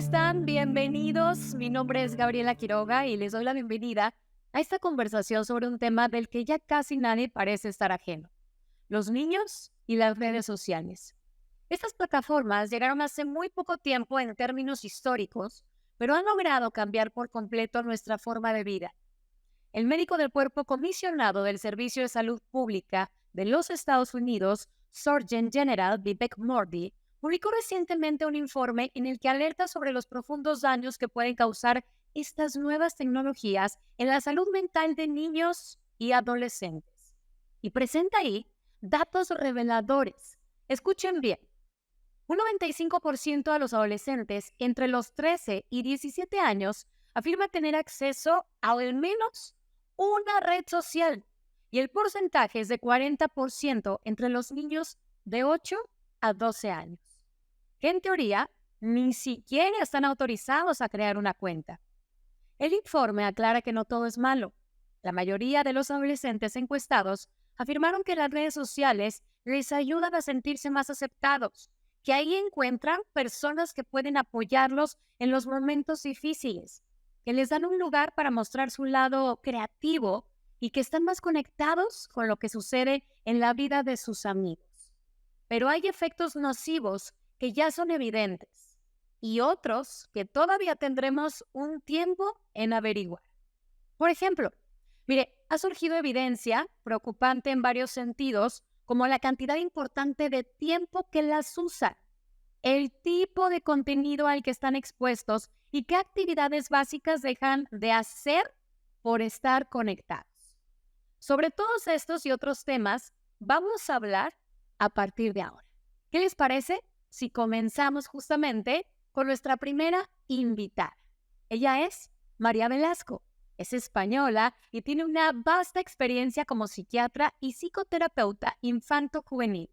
están? Bienvenidos. Mi nombre es Gabriela Quiroga y les doy la bienvenida a esta conversación sobre un tema del que ya casi nadie parece estar ajeno: los niños y las redes sociales. Estas plataformas llegaron hace muy poco tiempo en términos históricos, pero han logrado cambiar por completo nuestra forma de vida. El médico del cuerpo comisionado del Servicio de Salud Pública de los Estados Unidos, Surgeon General Vivek Murthy, publicó recientemente un informe en el que alerta sobre los profundos daños que pueden causar estas nuevas tecnologías en la salud mental de niños y adolescentes. Y presenta ahí datos reveladores. Escuchen bien. Un 95% de los adolescentes entre los 13 y 17 años afirma tener acceso a al menos una red social, y el porcentaje es de 40% entre los niños de 8 a 12 años, que en teoría ni siquiera están autorizados a crear una cuenta. El informe aclara que no todo es malo. La mayoría de los adolescentes encuestados afirmaron que las redes sociales les ayudan a sentirse más aceptados, que ahí encuentran personas que pueden apoyarlos en los momentos difíciles, que les dan un lugar para mostrar su lado creativo y que están más conectados con lo que sucede en la vida de sus amigos. Pero hay efectos nocivos que ya son evidentes y otros que todavía tendremos un tiempo en averiguar. Por ejemplo, mire, ha surgido evidencia preocupante en varios sentidos, como la cantidad importante de tiempo que las usan, el tipo de contenido al que están expuestos y qué actividades básicas dejan de hacer por estar conectados. Sobre todos estos y otros temas vamos a hablar a partir de ahora. ¿Qué les parece si comenzamos justamente con nuestra primera invitada? Ella es María Velasco. Es española y tiene una vasta experiencia como psiquiatra y psicoterapeuta infanto-juvenil,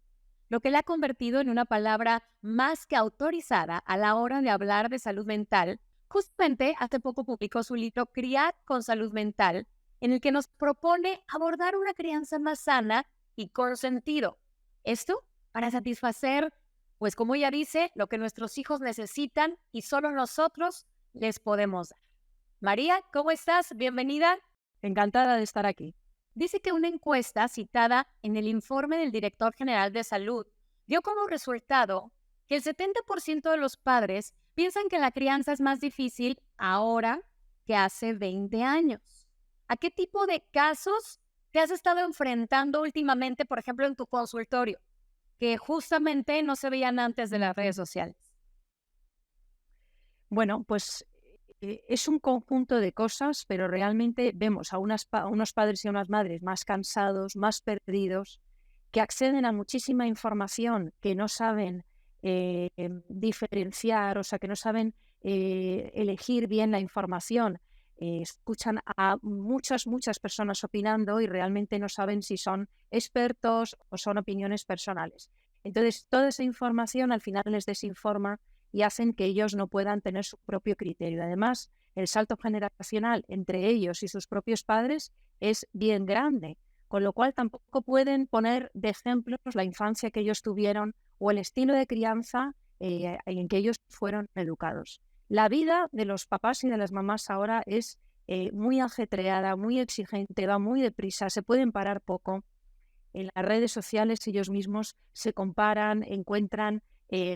lo que la ha convertido en una palabra más que autorizada a la hora de hablar de salud mental. Justamente hace poco publicó su libro Criar con Salud Mental, en el que nos propone abordar una crianza más sana y con sentido. Esto para satisfacer, pues como ella dice, lo que nuestros hijos necesitan y solo nosotros les podemos dar. María, ¿cómo estás? Bienvenida. Encantada de estar aquí. Dice que una encuesta citada en el informe del Director General de Salud dio como resultado que el 70% de los padres piensan que la crianza es más difícil ahora que hace 20 años. ¿A qué tipo de casos te has estado enfrentando últimamente, por ejemplo, en tu consultorio, que justamente no se veían antes de las redes sociales? Bueno, pues es un conjunto de cosas, pero realmente vemos a unos padres y a unas madres más cansados, más perdidos, que acceden a muchísima información que no saben diferenciar, o sea, que no saben elegir bien la información. Escuchan a muchas personas opinando y realmente no saben si son expertos o son opiniones personales. Entonces, toda esa información al final les desinforma y hacen que ellos no puedan tener su propio criterio. Además, el salto generacional entre ellos y sus propios padres es bien grande, con lo cual tampoco pueden poner de ejemplos la infancia que ellos tuvieron o el estilo de crianza en que ellos fueron educados. La vida de los papás y de las mamás ahora es muy ajetreada, muy exigente, va muy deprisa, se pueden parar poco. En las redes sociales ellos mismos se comparan, encuentran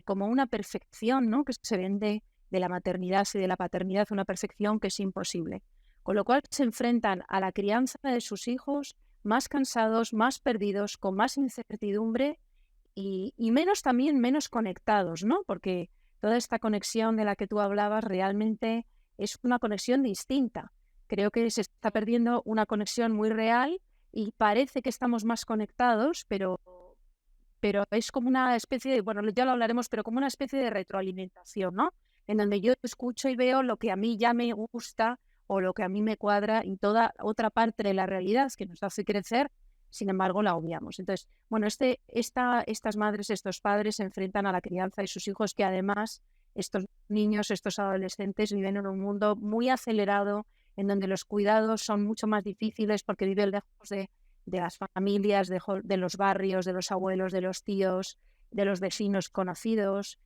como una perfección, ¿no?, que se vende de la maternidad y de la paternidad, una perfección que es imposible. Con lo cual se enfrentan a la crianza de sus hijos más cansados, más perdidos, con más incertidumbre y menos conectados, ¿no? Porque toda esta conexión de la que tú hablabas realmente es una conexión distinta. Creo que se está perdiendo una conexión muy real y parece que estamos más conectados, pero es como una especie de, bueno, ya lo hablaremos, pero como una especie de retroalimentación, ¿no? En donde yo escucho y veo lo que a mí ya me gusta o lo que a mí me cuadra y toda otra parte de la realidad que nos hace crecer, sin embargo, la obviamos. Entonces, bueno, estas madres, estos padres se enfrentan a la crianza de sus hijos, que además estos niños, estos adolescentes viven en un mundo muy acelerado, en donde los cuidados son mucho más difíciles porque viven lejos de las familias, de los barrios, de los abuelos, de los tíos, de los vecinos conocidos.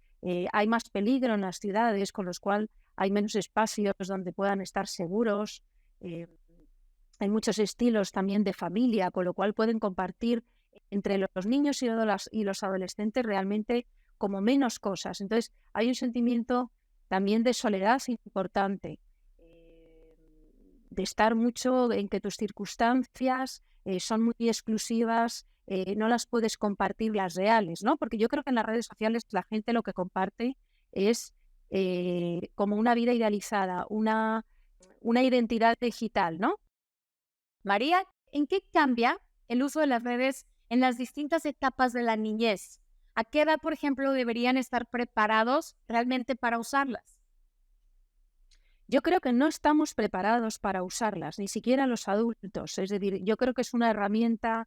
hay más peligro en las ciudades, con lo cual hay menos espacios donde puedan estar seguros. eh, Hay muchos estilos también de familia, con lo cual pueden compartir entre los niños y los adolescentes realmente como menos cosas. Entonces, hay un sentimiento también de soledad importante, de estar mucho en que tus circunstancias son muy exclusivas, no las puedes compartir las reales, ¿no? Porque yo creo que en las redes sociales la gente lo que comparte es como una vida idealizada, una identidad digital, ¿no? María, ¿en qué cambia el uso de las redes en las distintas etapas de la niñez? ¿A qué edad, por ejemplo, deberían estar preparados realmente para usarlas? Yo creo que no estamos preparados para usarlas, ni siquiera los adultos. Es decir, yo creo que es una herramienta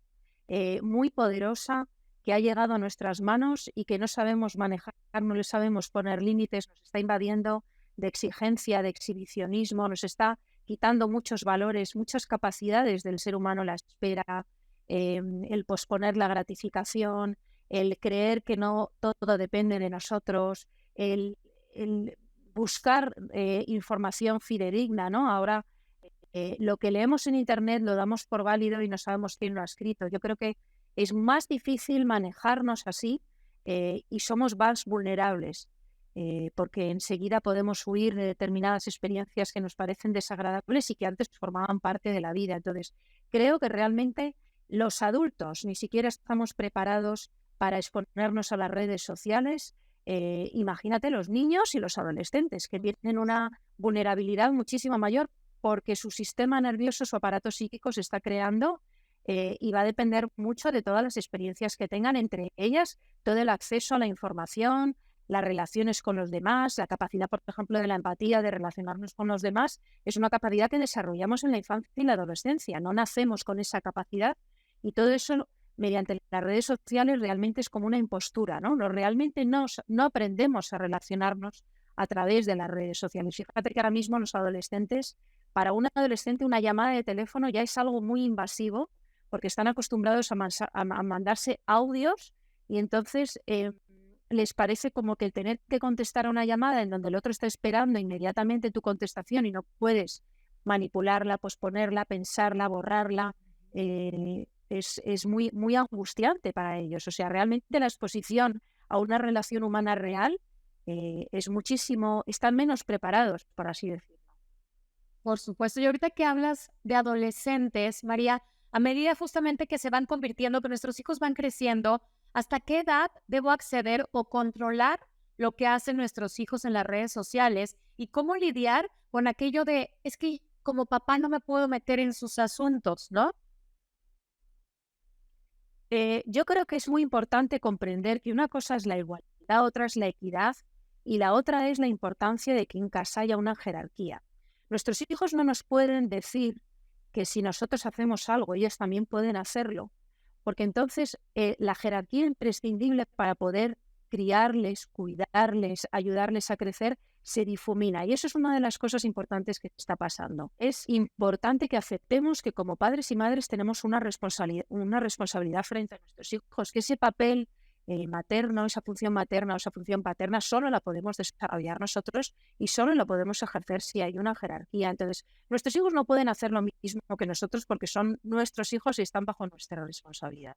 muy poderosa que ha llegado a nuestras manos y que no sabemos manejar, no le sabemos poner límites, nos está invadiendo de exigencia, de exhibicionismo, nos está quitando muchos valores, muchas capacidades del ser humano, la espera, el posponer la gratificación, el creer que no todo depende de nosotros, el buscar información fidedigna, ¿no? Ahora lo que leemos en Internet lo damos por válido y no sabemos quién lo ha escrito. Yo creo que es más difícil manejarnos así y somos más vulnerables porque enseguida podemos huir de determinadas experiencias que nos parecen desagradables y que antes formaban parte de la vida. Entonces, creo que realmente los adultos ni siquiera estamos preparados para exponernos a las redes sociales. Imagínate los niños y los adolescentes que tienen una vulnerabilidad muchísimo mayor porque su sistema nervioso, su aparato psíquico se está creando y va a depender mucho de todas las experiencias que tengan, entre ellas todo el acceso a la información, las relaciones con los demás, la capacidad, por ejemplo, de la empatía, de relacionarnos con los demás, es una capacidad que desarrollamos en la infancia y la adolescencia. No nacemos con esa capacidad y todo eso mediante las redes sociales realmente es como una impostura, ¿no? Realmente no aprendemos a relacionarnos a través de las redes sociales. Fíjate que ahora mismo los adolescentes, para un adolescente una llamada de teléfono ya es algo muy invasivo porque están acostumbrados a mandarse audios y entonces les parece como que el tener que contestar a una llamada en donde el otro está esperando inmediatamente tu contestación y no puedes manipularla, posponerla, pensarla, borrarla, es muy, muy angustiante para ellos. O sea, realmente la exposición a una relación humana real es muchísimo, están menos preparados, por así decirlo. Por supuesto, y ahorita que hablas de adolescentes, María, a medida justamente que se van convirtiendo, que nuestros hijos van creciendo, ¿hasta qué edad debo acceder o controlar lo que hacen nuestros hijos en las redes sociales? ¿Y cómo lidiar con aquello de, es que como papá no me puedo meter en sus asuntos, ¿no? Yo creo que es muy importante comprender que una cosa es la igualdad, otra es la equidad y la otra es la importancia de que en casa haya una jerarquía. Nuestros hijos no nos pueden decir que si nosotros hacemos algo, ellos también pueden hacerlo, porque entonces la jerarquía imprescindible para poder criarles, cuidarles, ayudarles a crecer, se difumina. Y eso es una de las cosas importantes que está pasando. Es importante que aceptemos que como padres y madres tenemos una responsabilidad frente a nuestros hijos, que ese papel materno, esa función materna o esa función paterna, solo la podemos desarrollar nosotros y solo la podemos ejercer si hay una jerarquía. Entonces, nuestros hijos no pueden hacer lo mismo que nosotros porque son nuestros hijos y están bajo nuestra responsabilidad.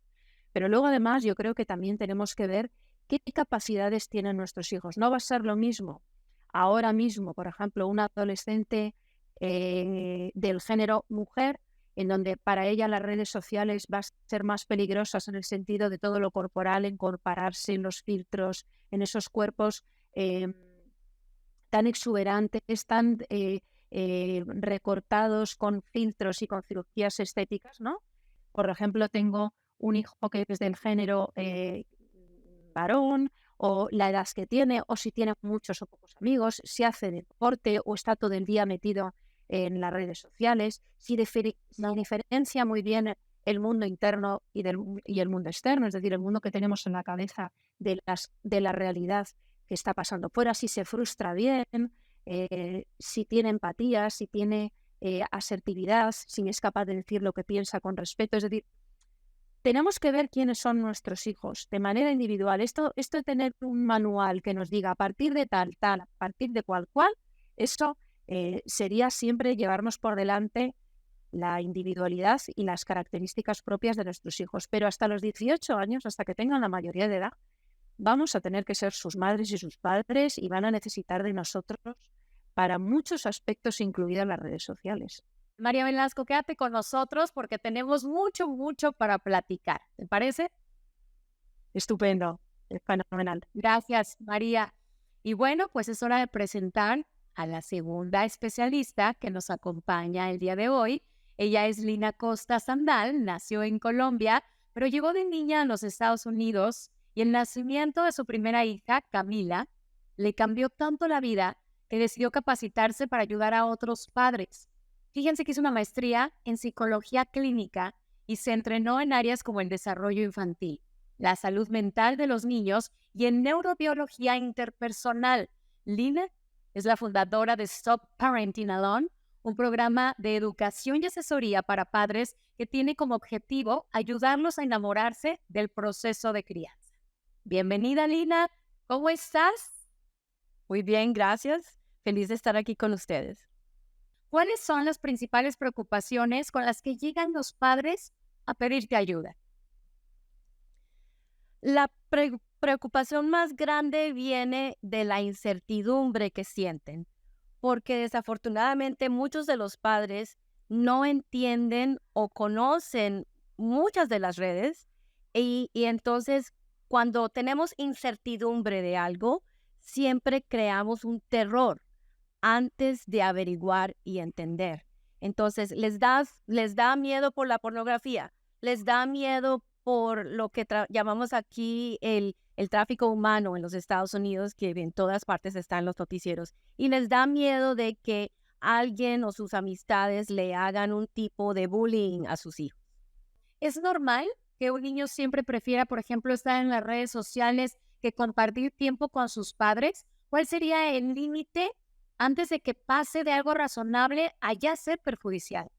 Pero luego, además, yo creo que también tenemos que ver qué capacidades tienen nuestros hijos. No va a ser lo mismo ahora mismo, por ejemplo, una adolescente del género mujer, en donde para ella las redes sociales van a ser más peligrosas en el sentido de todo lo corporal, en compararse en los filtros, en esos cuerpos tan exuberantes, tan recortados con filtros y con cirugías estéticas, ¿no? Por ejemplo, tengo un hijo que es del género varón, o la edad que tiene, o si tiene muchos o pocos amigos, si hace deporte o está todo el día metido en las redes sociales, si diferencia muy bien el mundo interno y el mundo externo, es decir, el mundo que tenemos en la cabeza de la realidad que está pasando fuera, si se frustra bien, si tiene empatía, si tiene asertividad, si es capaz de decir lo que piensa con respeto. Es decir, tenemos que ver quiénes son nuestros hijos de manera individual. Esto de tener un manual que nos diga a partir de tal, tal, a partir de cual, eso sería siempre llevarnos por delante la individualidad y las características propias de nuestros hijos. Pero hasta los 18 años, hasta que tengan la mayoría de edad, vamos a tener que ser sus madres y sus padres y van a necesitar de nosotros para muchos aspectos, incluidas las redes sociales. María Velasco, quédate con nosotros porque tenemos mucho, mucho para platicar. ¿Te parece? Estupendo, es fenomenal. Gracias, María. Y bueno, pues es hora de presentar a la segunda especialista que nos acompaña el día de hoy. Ella es Lina Costa Sandal, nació en Colombia, pero llegó de niña a los Estados Unidos y el nacimiento de su primera hija, Camila, le cambió tanto la vida que decidió capacitarse para ayudar a otros padres. Fíjense que hizo una maestría en psicología clínica y se entrenó en áreas como el desarrollo infantil, la salud mental de los niños y en neurobiología interpersonal. Lina es la fundadora de Stop Parenting Alone, un programa de educación y asesoría para padres que tiene como objetivo ayudarlos a enamorarse del proceso de crianza. Bienvenida, Lina. ¿Cómo estás? Muy bien, gracias. Feliz de estar aquí con ustedes. ¿Cuáles son las principales preocupaciones con las que llegan los padres a pedirte ayuda? La preocupación más grande viene de la incertidumbre que sienten, porque desafortunadamente muchos de los padres no entienden o conocen muchas de las redes y entonces cuando tenemos incertidumbre de algo, siempre creamos un terror antes de averiguar y entender. Entonces, les da miedo por la pornografía, les da miedo por lo que llamamos aquí el tráfico humano en los Estados Unidos, que en todas partes están los noticieros, y les da miedo de que alguien o sus amistades le hagan un tipo de bullying a sus hijos. ¿Es normal que un niño siempre prefiera, por ejemplo, estar en las redes sociales que compartir tiempo con sus padres? ¿Cuál sería el límite antes de que pase de algo razonable a ya ser perjudicial?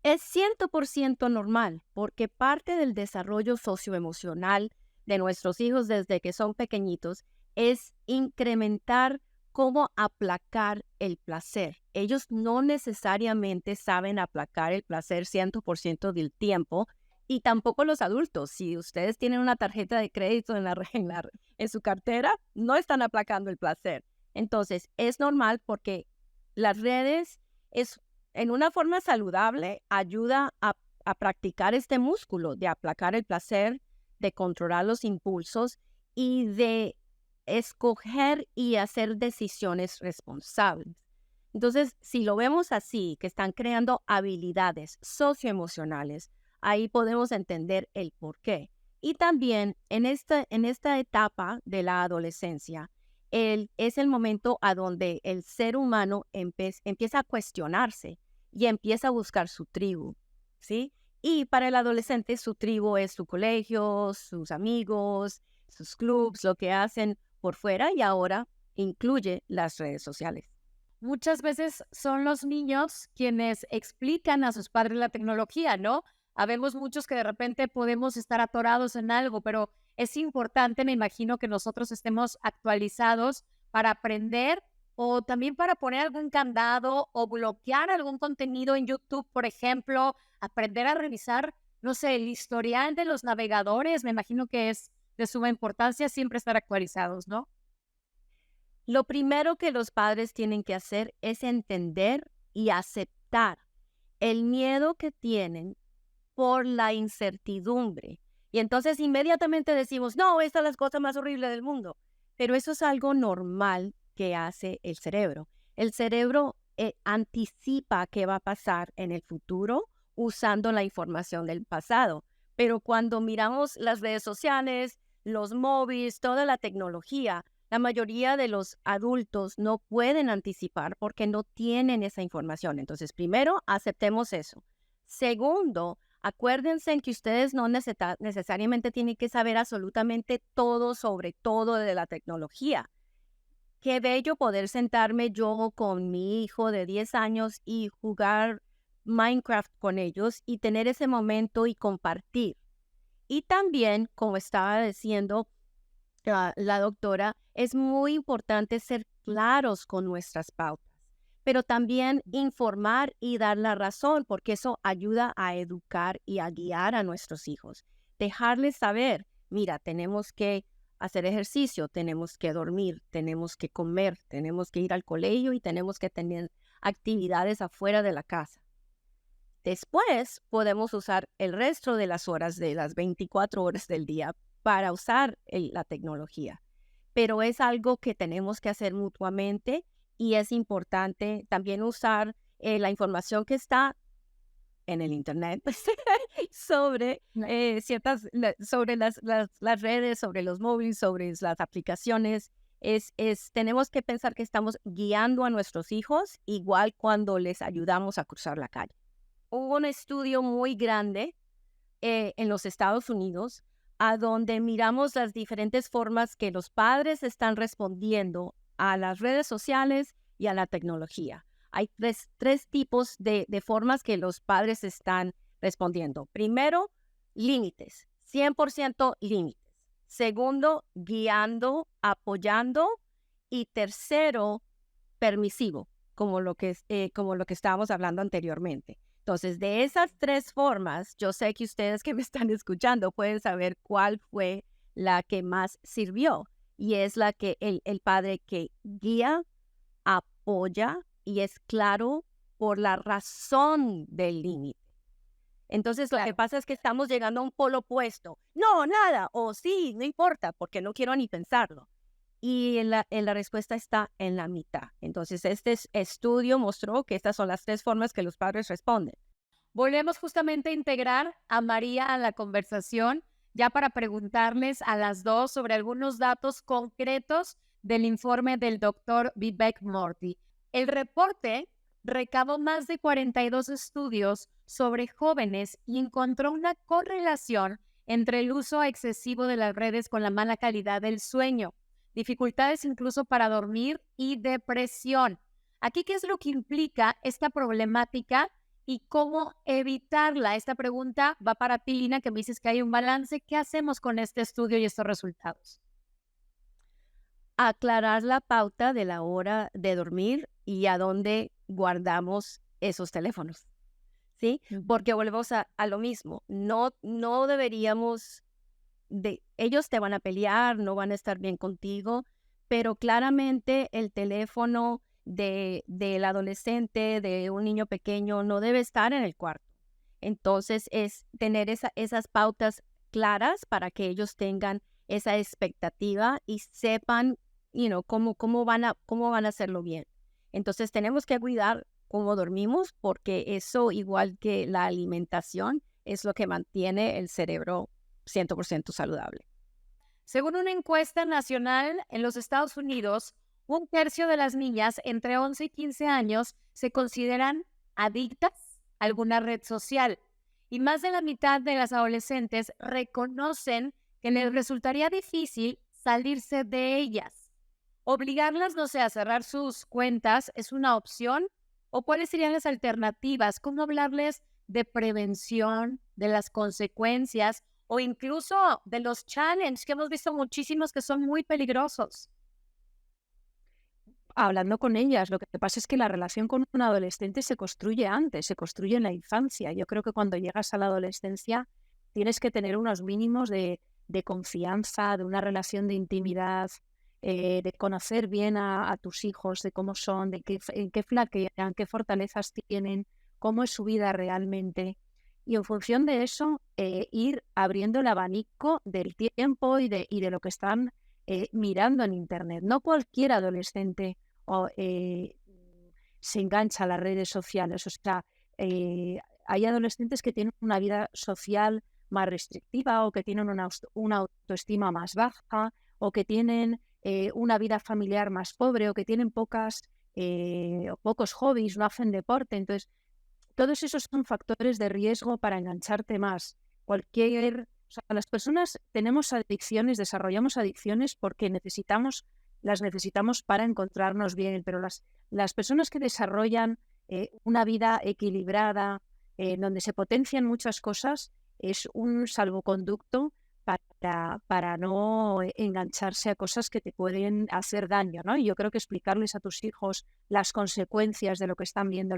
Es 100% normal, porque parte del desarrollo socioemocional de nuestros hijos desde que son pequeñitos es incrementar cómo aplacar el placer. Ellos no necesariamente saben aplacar el placer 100% del tiempo y tampoco los adultos. Si ustedes tienen una tarjeta de crédito en su cartera, no están aplacando el placer. Entonces, es normal porque las redes en una forma saludable ayuda a practicar este músculo de aplacar el placer, de controlar los impulsos y de escoger y hacer decisiones responsables. Entonces, si lo vemos así, que están creando habilidades socioemocionales, ahí podemos entender el por qué. Y también en esta etapa de la adolescencia, es el momento a donde el ser humano empieza a cuestionarse y empieza a buscar su tribu, ¿sí? Y para el adolescente su tribu es su colegio, sus amigos, sus clubs, lo que hacen por fuera y ahora incluye las redes sociales. Muchas veces son los niños quienes explican a sus padres la tecnología, ¿no? Habemos muchos que de repente podemos estar atorados en algo, pero es importante, me imagino, que nosotros estemos actualizados para aprender o también para poner algún candado o bloquear algún contenido en YouTube, por ejemplo, aprender a revisar, no sé, el historial de los navegadores. Me imagino que es de suma importancia siempre estar actualizados, ¿no? Lo primero que los padres tienen que hacer es entender y aceptar el miedo que tienen por la incertidumbre. Y entonces inmediatamente decimos, no, esta es la cosa más horrible del mundo. Pero eso es algo normal que hace el cerebro. El cerebro anticipa qué va a pasar en el futuro usando la información del pasado. Pero cuando miramos las redes sociales, los móviles, toda la tecnología, la mayoría de los adultos no pueden anticipar porque no tienen esa información. Entonces, primero, aceptemos eso. Segundo, acuérdense en que ustedes no necesariamente tienen que saber absolutamente todo sobre todo de la tecnología. Qué bello poder sentarme yo con mi hijo de 10 años y jugar Minecraft con ellos y tener ese momento y compartir. Y también, como estaba diciendo la doctora, es muy importante ser claros con nuestras pautas, pero también informar y dar la razón, porque eso ayuda a educar y a guiar a nuestros hijos. Dejarles saber, mira, tenemos que hacer ejercicio, tenemos que dormir, tenemos que comer, tenemos que ir al colegio y tenemos que tener actividades afuera de la casa. Después podemos usar el resto de las horas, de las 24 horas del día, para usar la tecnología. Pero es algo que tenemos que hacer mutuamente y es importante también usar la información que está en el internet sobre sobre las redes, sobre los móviles, sobre las aplicaciones. Tenemos que pensar que estamos guiando a nuestros hijos igual cuando les ayudamos a cruzar la calle. Hubo un estudio muy grande en los Estados Unidos a donde miramos las diferentes formas que los padres están respondiendo a las redes sociales y a la tecnología. Hay tres tipos de formas que los padres están respondiendo. Primero, límites, 100% límites. Segundo, guiando, apoyando. Y tercero, permisivo, como lo que estábamos hablando anteriormente. Entonces, de esas tres formas, yo sé que ustedes que me están escuchando pueden saber cuál fue la que más sirvió. Y es la que el padre que guía, apoya y es claro por la razón del límite. Entonces, lo que pasa es que estamos llegando a un polo opuesto. No, nada, o sí, no importa, porque no quiero ni pensarlo. Y la respuesta está en la mitad. Entonces, este estudio mostró que estas son las tres formas que los padres responden. Volvemos justamente a integrar a María a la conversación, ya para preguntarles a las dos sobre algunos datos concretos del informe del doctor Vivek Murthy. El reporte recabó más de 42 estudios sobre jóvenes y encontró una correlación entre el uso excesivo de las redes con la mala calidad del sueño, dificultades incluso para dormir y depresión. Aquí, ¿qué es lo que implica esta problemática y cómo evitarla? Esta pregunta va para ti, Lina, que me dices que hay un balance. ¿Qué hacemos con este estudio y estos resultados? Aclarar la pauta de la hora de dormir y a dónde guardamos esos teléfonos, ¿sí? Porque volvemos a lo mismo. No deberíamos... ellos te van a pelear, no van a estar bien contigo, pero claramente el teléfono del adolescente, de un niño pequeño, no debe estar en el cuarto. Entonces, es tener esas pautas claras para que ellos tengan esa expectativa y sepan, cómo van a hacerlo bien. Entonces, tenemos que cuidar cómo dormimos, porque eso, igual que la alimentación, es lo que mantiene el cerebro 100% saludable. Según una encuesta nacional en los Estados Unidos, 1/3 de las niñas entre 11 y 15 años se consideran adictas a alguna red social y más de la mitad de las adolescentes reconocen que les resultaría difícil salirse de ellas. ¿Obligarlas, no sé, a cerrar sus cuentas es una opción? ¿O cuáles serían las alternativas? ¿Cómo hablarles de prevención, de las consecuencias o incluso de los challenges que hemos visto muchísimos que son muy peligrosos? Hablando con ellas, lo que pasa es que la relación con un adolescente se construye antes, se construye en la infancia. Yo creo que cuando llegas a la adolescencia tienes que tener unos mínimos de confianza, de una relación de intimidad, de conocer bien a tus hijos, de cómo son, en qué flaquean, qué fortalezas tienen, cómo es su vida realmente. Y en función de eso, ir abriendo el abanico del tiempo y de lo que están mirando en Internet. No cualquier adolescente se engancha a las redes sociales. O sea, hay adolescentes que tienen una vida social más restrictiva o que tienen una autoestima más baja o que tienen una vida familiar más pobre o que tienen pocos hobbies, no hacen deporte. Entonces, todos esos son factores de riesgo para engancharte más. Las personas tenemos adicciones, desarrollamos adicciones porque las necesitamos para encontrarnos bien, pero las personas que desarrollan una vida equilibrada, donde se potencian muchas cosas, es un salvoconducto para no engancharse a cosas que te pueden hacer daño, ¿no? Y yo creo que explicarles a tus hijos las consecuencias de lo que están viendo,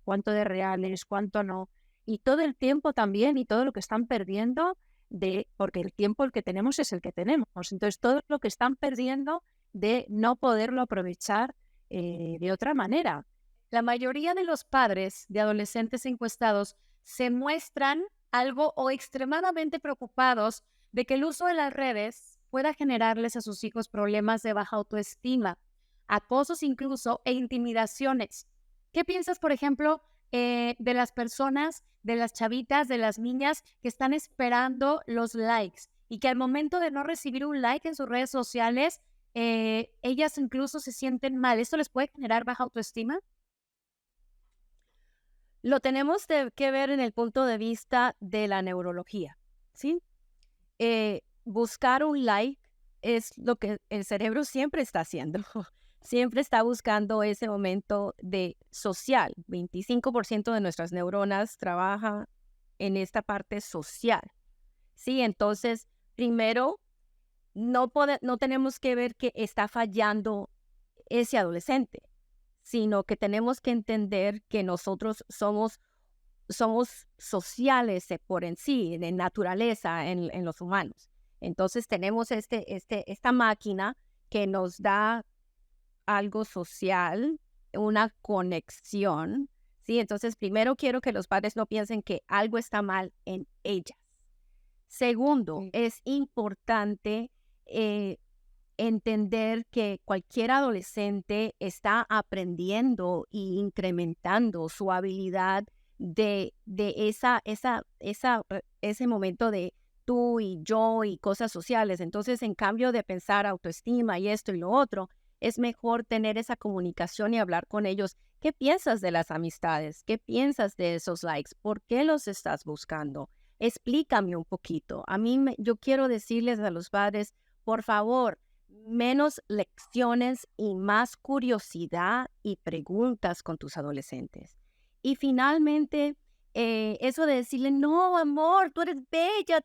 cuánto de real es, cuánto no, y todo el tiempo también y todo lo que están perdiendo, porque el tiempo el que tenemos es el que tenemos. Entonces, todo lo que están perdiendo de no poderlo aprovechar de otra manera. La mayoría de los padres de adolescentes encuestados se muestran algo o extremadamente preocupados de que el uso de las redes pueda generarles a sus hijos problemas de baja autoestima, acosos incluso e intimidaciones. ¿Qué piensas, por ejemplo, de las personas, de las chavitas, de las niñas que están esperando los likes y que al momento de no recibir un like en sus redes sociales, ellas incluso se sienten mal? ¿Esto les puede generar baja autoestima? Lo tenemos que ver en el punto de vista de la neurología, ¿sí? Buscar un like es lo que el cerebro siempre está haciendo. Siempre está buscando ese momento de social. 25% de nuestras neuronas trabajan en esta parte social, ¿sí? Entonces, primero, no tenemos que ver que está fallando ese adolescente, sino que tenemos que entender que nosotros somos sociales por en sí, de naturaleza en los humanos. Entonces tenemos esta máquina que nos da algo social, una conexión, ¿sí? Entonces primero quiero que los padres no piensen que algo está mal en ellas. Segundo, es importante entender que cualquier adolescente está aprendiendo e incrementando su habilidad de ese momento de tú y yo y cosas sociales. Entonces, en cambio de pensar autoestima y esto y lo otro, es mejor tener esa comunicación y hablar con ellos. ¿Qué piensas de las amistades? ¿Qué piensas de esos likes? ¿Por qué los estás buscando? Explícame un poquito. Yo quiero decirles a los padres, por favor, menos lecciones y más curiosidad y preguntas con tus adolescentes. Y finalmente, eso de decirle, no, amor, tú eres bella,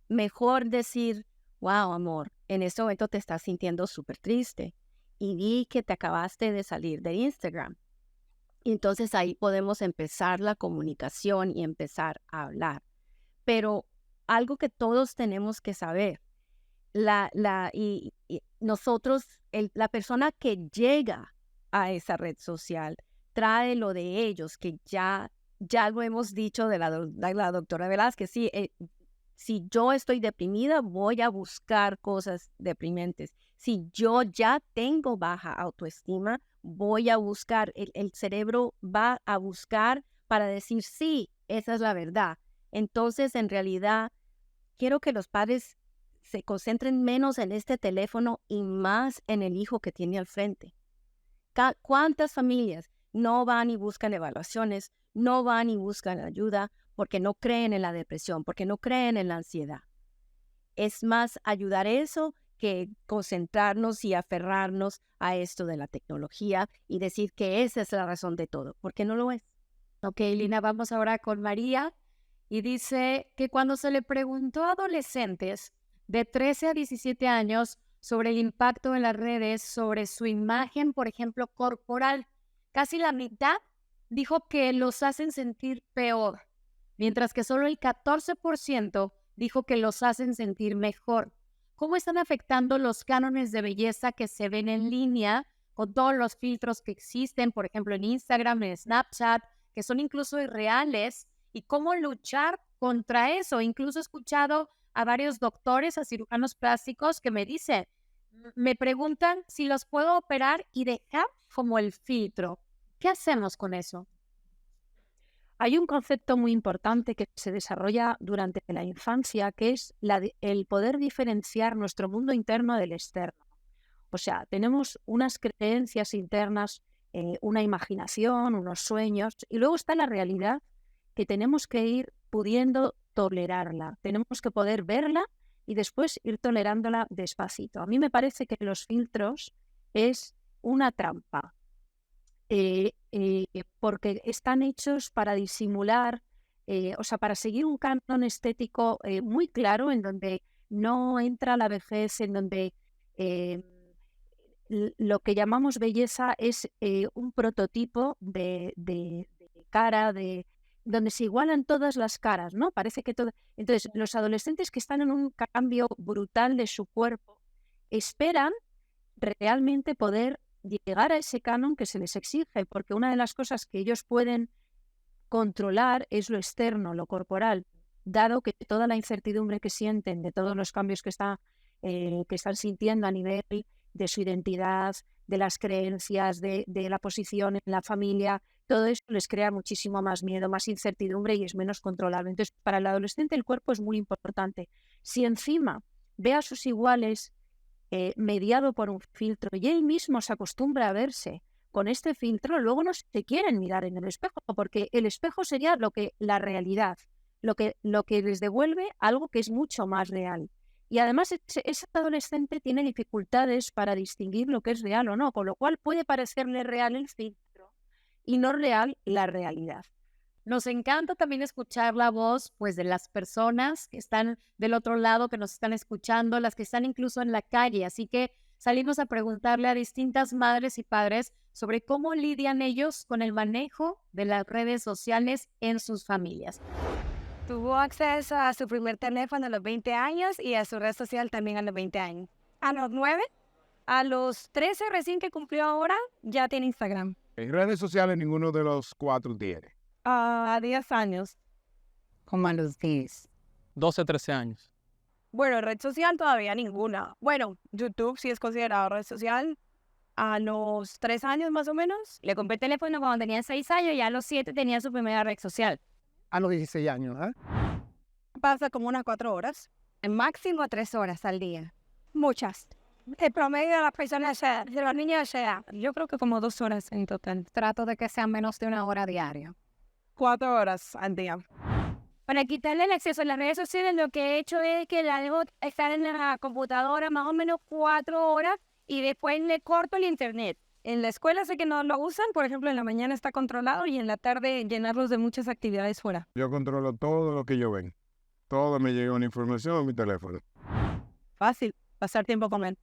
Mejor decir, wow, amor, en este momento te estás sintiendo súper triste y vi que te acabaste de salir de Instagram. Y entonces ahí podemos empezar la comunicación y empezar a hablar. Pero algo que todos tenemos que saber, nosotros, la persona que llega a esa red social trae lo de ellos, que ya lo hemos dicho de la doctora Velázquez, sí, si yo estoy deprimida, voy a buscar cosas deprimentes. Si yo ya tengo baja autoestima, voy a buscar, el cerebro va a buscar para decir, sí, esa es la verdad. Entonces, en realidad, quiero que los padres se concentren menos en este teléfono y más en el hijo que tiene al frente. ¿Cuántas familias no van y buscan evaluaciones, no van y buscan ayuda porque no creen en la depresión, porque no creen en la ansiedad? Es más ayudar eso que concentrarnos y aferrarnos a esto de la tecnología y decir que esa es la razón de todo, porque no lo es. Ok, Lina, vamos ahora con María. Y dice que cuando se le preguntó a adolescentes de 13 a 17 años sobre el impacto de las redes, sobre su imagen, por ejemplo, corporal, casi la mitad dijo que los hacen sentir peor, mientras que solo el 14% dijo que los hacen sentir mejor. ¿Cómo están afectando los cánones de belleza que se ven en línea con todos los filtros que existen, por ejemplo, en Instagram, en Snapchat, que son incluso irreales? ¿Y cómo luchar contra eso? Incluso he escuchado a varios doctores, a cirujanos plásticos que me dicen, me preguntan si los puedo operar y dejar como el filtro. ¿Qué hacemos con eso? Hay un concepto muy importante que se desarrolla durante la infancia, que es el poder diferenciar nuestro mundo interno del externo. O sea, tenemos unas creencias internas, una imaginación, unos sueños, y luego está la realidad, que tenemos que ir pudiendo tolerarla. Tenemos que poder verla y después ir tolerándola despacito. A mí me parece que los filtros es una trampa. porque están hechos para disimular, o sea, para seguir un canon estético muy claro en donde no entra la vejez, en donde lo que llamamos belleza es un prototipo de cara, donde se igualan todas las caras, ¿no? Parece que todo. Entonces, los adolescentes que están en un cambio brutal de su cuerpo esperan realmente poder llegar a ese canon que se les exige, porque una de las cosas que ellos pueden controlar es lo externo, lo corporal, dado que toda la incertidumbre que sienten de todos los cambios que están sintiendo a nivel de su identidad, de las creencias, de la posición en la familia, todo eso les crea muchísimo más miedo, más incertidumbre y es menos controlable. Entonces, para el adolescente el cuerpo es muy importante. Si encima ve a sus iguales mediado por un filtro y él mismo se acostumbra a verse con este filtro, luego no se quieren mirar en el espejo, porque el espejo sería la realidad, lo que les devuelve algo que es mucho más real. Y además ese adolescente tiene dificultades para distinguir lo que es real o no, con lo cual puede parecerle real el filtro y no real la realidad. Nos encanta también escuchar la voz, pues, de las personas que están del otro lado, que nos están escuchando, las que están incluso en la calle. Así que salimos a preguntarle a distintas madres y padres sobre cómo lidian ellos con el manejo de las redes sociales en sus familias. Tuvo acceso a su primer teléfono a los 20 años y a su red social también a los 20 años. A los 9, a los 13 recién que cumplió ahora, ya tiene Instagram. En redes sociales ninguno de los 4 tiene. A 10 años. Como a los 10. 12, 13 años. Bueno, red social todavía ninguna. Bueno, YouTube sí es considerado red social. A los 3 años más o menos. Le compré el teléfono cuando tenía 6 años y a los 7 tenía su primera red social. A los 16 años, ¿eh? Pasa como unas 4 horas. Máximo 3 horas al día. Muchas. El promedio de las personas, de los niños, yo creo que como 2 horas en total. Trato de que sean menos de 1 hora diaria. 4 horas al día. Para quitarle el acceso a las redes sociales, lo que he hecho es que la dejo estar en la computadora más o menos 4 horas y después le corto el internet. En la escuela sé que no lo usan, por ejemplo, en la mañana está controlado y en la tarde llenarlos de muchas actividades fuera. Yo controlo todo lo que yo ven. Todo me llega una información a mi teléfono. Fácil, pasar tiempo con él.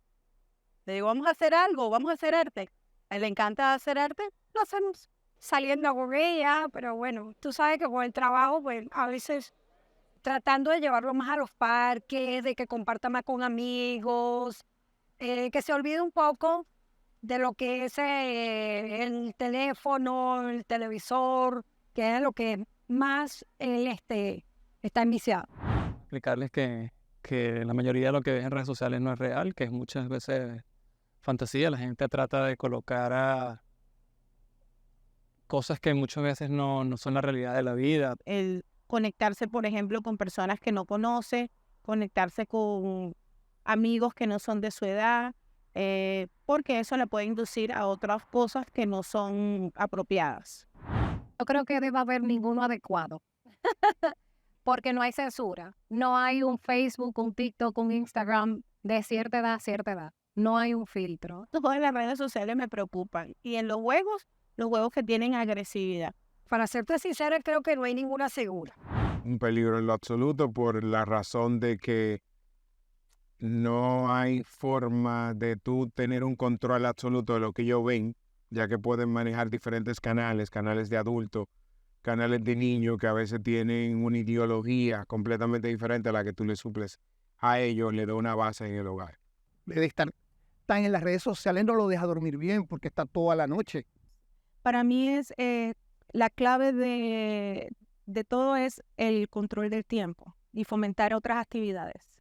Le digo, vamos a hacer algo, vamos a hacer arte. A él le encanta hacer arte, lo hacemos. Saliendo a correr, pero bueno, tú sabes que con el trabajo, pues a veces tratando de llevarlo más a los parques, de que comparta más con amigos, que se olvide un poco de lo que es el teléfono, el televisor, que es lo que más él está enviciado. Explicarles que la mayoría de lo que ven en redes sociales no es real, que es muchas veces fantasía. La gente trata de colocar a cosas que muchas veces no son la realidad de la vida. El conectarse, por ejemplo, con personas que no conoce, conectarse con amigos que no son de su edad, porque eso le puede inducir a otras cosas que no son apropiadas. Yo creo que debe haber ninguno adecuado, porque no hay censura. No hay un Facebook, un TikTok, un Instagram de cierta edad a cierta edad. No hay un filtro. Todas las redes sociales me preocupan. Y en los juegos que tienen agresividad. Para serte sincera, creo que no hay ninguna segura. Un peligro en lo absoluto por la razón de que no hay forma de tú tener un control absoluto de lo que ellos ven, ya que pueden manejar diferentes canales de adultos, canales de niños que a veces tienen una ideología completamente diferente a la que tú le suples a ellos, le da una base en el hogar. De estar tan en las redes sociales no lo deja dormir bien porque está toda la noche. Para mí es la clave de todo es el control del tiempo y fomentar otras actividades.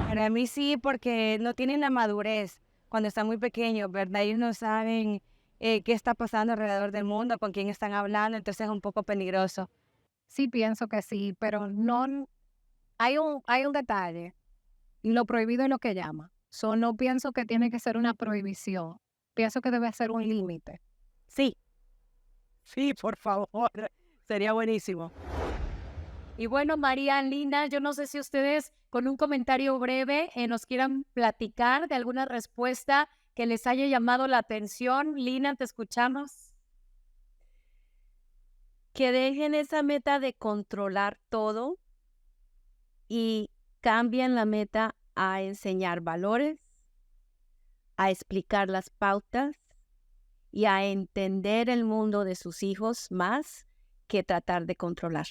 Para mí sí, porque no tienen la madurez cuando están muy pequeños, ¿verdad? Ellos no saben qué está pasando alrededor del mundo, con quién están hablando, entonces es un poco peligroso. Sí, pienso que sí, pero no hay un detalle. Lo prohibido es lo que llama. No pienso que tiene que ser una prohibición. Pienso que debe ser un límite. Sí, por favor. Sería buenísimo. Y bueno, María, Lina, yo no sé si ustedes con un comentario breve nos quieran platicar de alguna respuesta que les haya llamado la atención. Lina, te escuchamos. que dejen esa meta de controlar todo y cambien la meta a enseñar valores, a explicar las pautas y a entender el mundo de sus hijos más que tratar de controlar.